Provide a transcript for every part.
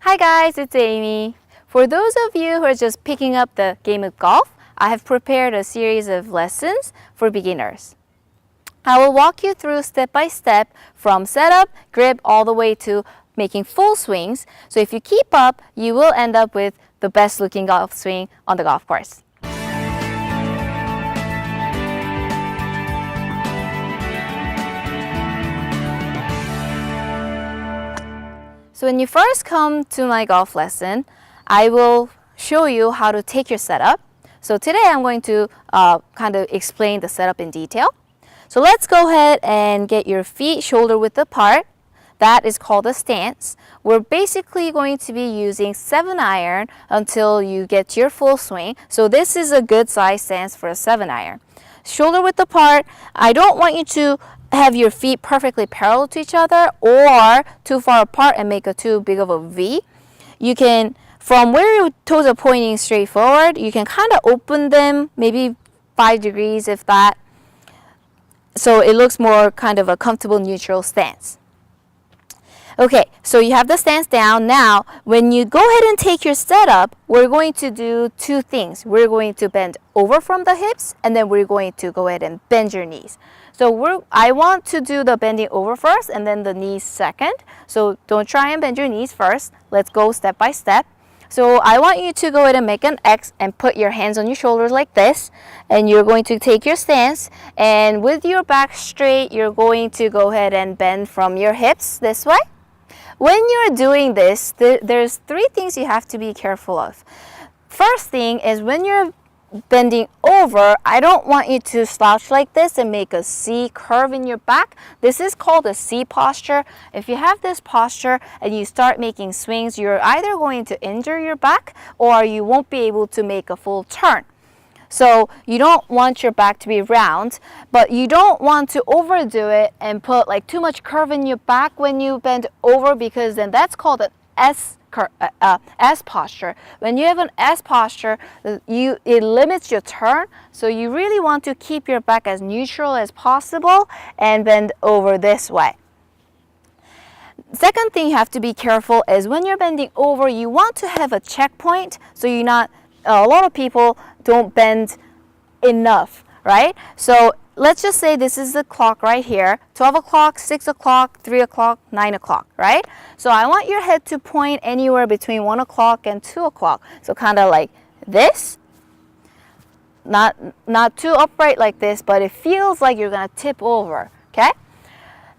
Hi guys, it's Amy. For those of you who are just picking up the game of golf, I have prepared a series of lessons for beginners. I will walk you through step by step from setup, grip, all the way to making full swings. So if you keep up, you will end up with the best looking golf swing on the golf course. So when you first come to my golf lesson, I will show you how to take your setup. So today I'm going to kind of explain the setup in detail. So let's go ahead and get your feet shoulder width apart. That is called a stance. We're basically going to be using 7-iron until you get to your full swing. So this is a good size stance for a 7-iron. Shoulder width apart. I don't want you to have your feet perfectly parallel to each other or too far apart and make a too big of a V. You can, from where your toes are pointing straight forward, you can kind of open them, maybe 5 degrees if that, so it looks more kind of a comfortable neutral stance. Okay, so you have the stance down. Now, when you go ahead and take your setup, we're going to do two things. We're going to bend over from the hips, and then we're going to go ahead and bend your knees. So I want to do the bending over first and then the knees second. So don't try and bend your knees first. Let's go step by step. So I want you to go ahead and make an X and put your hands on your shoulders like this. And you're going to take your stance. And with your back straight, you're going to go ahead and bend from your hips this way. When you're doing this, there's 3 things you have to be careful of. First thing is when you're bending over, I don't want you to slouch like this and make a C curve in your back. This is called a C posture. If you have this posture and you start making swings, you're either going to injure your back or you won't be able to make a full turn. So you don't want your back to be round, but you don't want to overdo it and put like too much curve in your back when you bend over, because then that's called an S posture. When you have an S posture, it limits your turn. So you really want to keep your back as neutral as possible and bend over this way. Second thing you have to be careful is when you're bending over, you want to have a checkpoint, so you're not, a lot of people don't bend enough, right? So let's just say this is the clock right here, 12 o'clock, 6 o'clock, 3 o'clock, 9 o'clock, right? So I want your head to point anywhere between 1 o'clock and 2 o'clock. So kind of like this, not too upright like this, but it feels like you're gonna tip over, okay?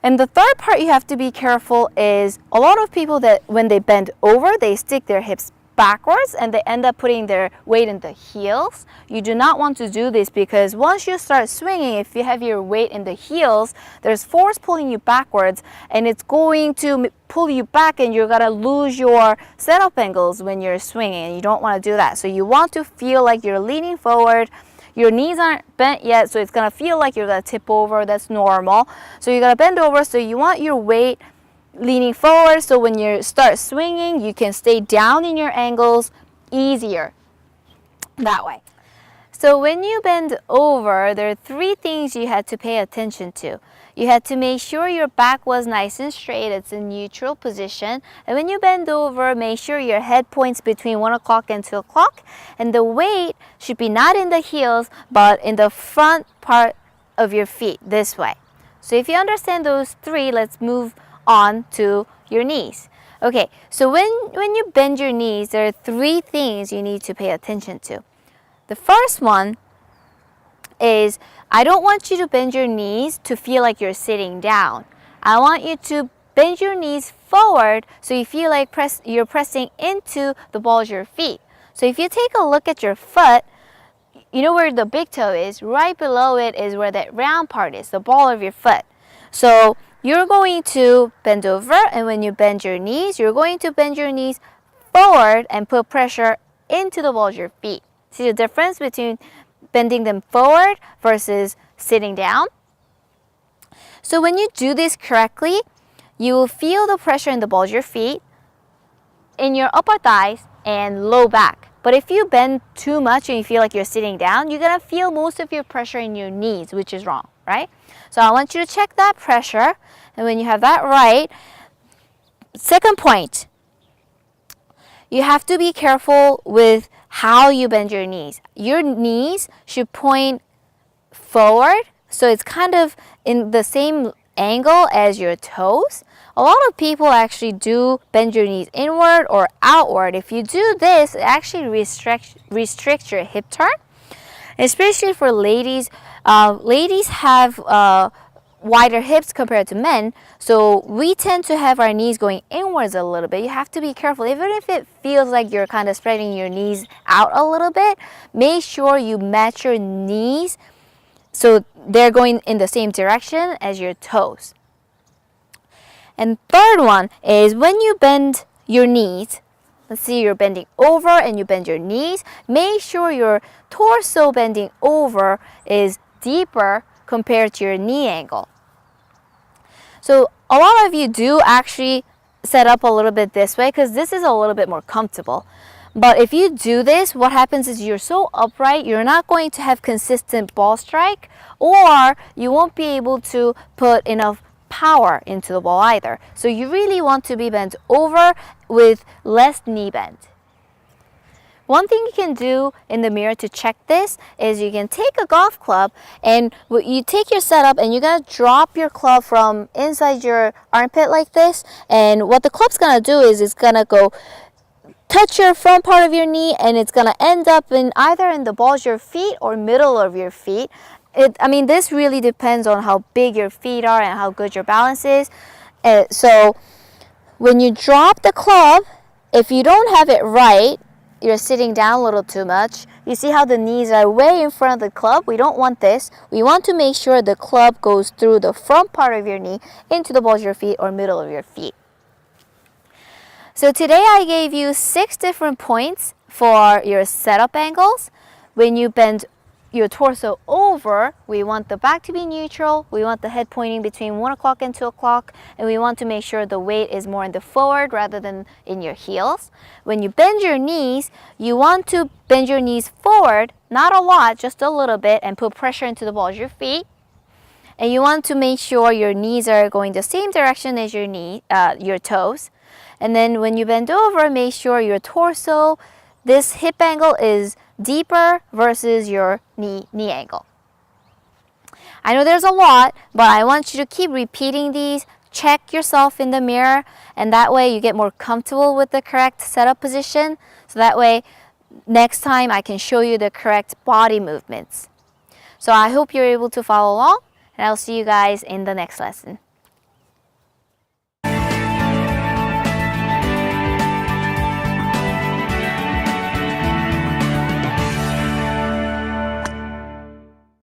And the third part you have to be careful is a lot of people that when they bend over, they stick their hips backwards and they end up putting their weight in the heels. You do not want to do this, because once you start swinging, if you have your weight in the heels, there's force pulling you backwards and it's going to pull you back and you're gonna lose your setup angles when you're swinging, and you don't want to do that. So you want to feel like you're leaning forward. Your knees aren't bent yet, so it's gonna feel like you're gonna tip over. That's normal. So you gotta bend over, so you want your weight leaning forward, so when you start swinging, you can stay down in your angles easier that way. So when you bend over, there are 3 things you had to pay attention to. You had to make sure your back was nice and straight, it's in neutral position. And when you bend over, make sure your head points between 1 o'clock and 2 o'clock. And the weight should be not in the heels, but in the front part of your feet, this way. So if you understand those 3, let's move on to your knees. Okay, so when you bend your knees, there are 3 things you need to pay attention to. The first one is, I don't want you to bend your knees to feel like you're sitting down. I want you to bend your knees forward so you feel like you're pressing into the balls of your feet. So if you take a look at your foot, you know where the big toe is? Right below it is where that round part is, the ball of your foot. So you're going to bend over, and when you bend your knees, you're going to bend your knees forward and put pressure into the balls of your feet. See the difference between bending them forward versus sitting down? So when you do this correctly, you will feel the pressure in the balls of your feet, in your upper thighs, and low back. But if you bend too much and you feel like you're sitting down, you're gonna feel most of your pressure in your knees, which is wrong, right? So I want you to check that pressure, and when you have that right, second point, you have to be careful with how you bend your knees. Your knees should point forward, so it's kind of in the same angle as your toes. A lot of people actually do bend your knees inward or outward. If you do this, it actually restricts your hip turn, especially for ladies. Ladies have wider hips compared to men, so we tend to have our knees going inwards a little bit. You have to be careful. Even if it feels like you're kind of spreading your knees out a little bit, make sure you match your knees so they're going in the same direction as your toes. And third one is when you bend your knees, let's see, you're bending over and you bend your knees, make sure your torso bending over is deeper compared to your knee angle. So a lot of you do actually set up a little bit this way because this is a little bit more comfortable. But if you do this, what happens is you're so upright, you're not going to have consistent ball strike, or you won't be able to put enough power into the ball either. So you really want to be bent over with less knee bend. One thing you can do in the mirror to check this is you can take a golf club and you take your setup and you're going to drop your club from inside your armpit like this. And what the club's going to do is it's going to go touch your front part of your knee, and it's going to end up in either in the balls of your feet or middle of your feet. This really depends on how big your feet are and how good your balance is. So when you drop the club, if you don't have it right, you're sitting down a little too much. You see how the knees are way in front of the club? We don't want this. We want to make sure the club goes through the front part of your knee into the balls of your feet or middle of your feet. So today I gave you 6 different points for your setup angles. When you bend your torso over, we want the back to be neutral, we want the head pointing between 1 o'clock and 2 o'clock, and we want to make sure the weight is more in the forward rather than in your heels. When you bend your knees, you want to bend your knees forward, not a lot, just a little bit, and put pressure into the balls of your feet. And you want to make sure your knees are going the same direction as your toes. And then when you bend over, make sure your torso, this hip angle is deeper versus your knee angle. I know there's a lot, but I want you to keep repeating these. Check yourself in the mirror, and that way you get more comfortable with the correct setup position. So that way, next time I can show you the correct body movements. So I hope you're able to follow along, and I'll see you guys in the next lesson.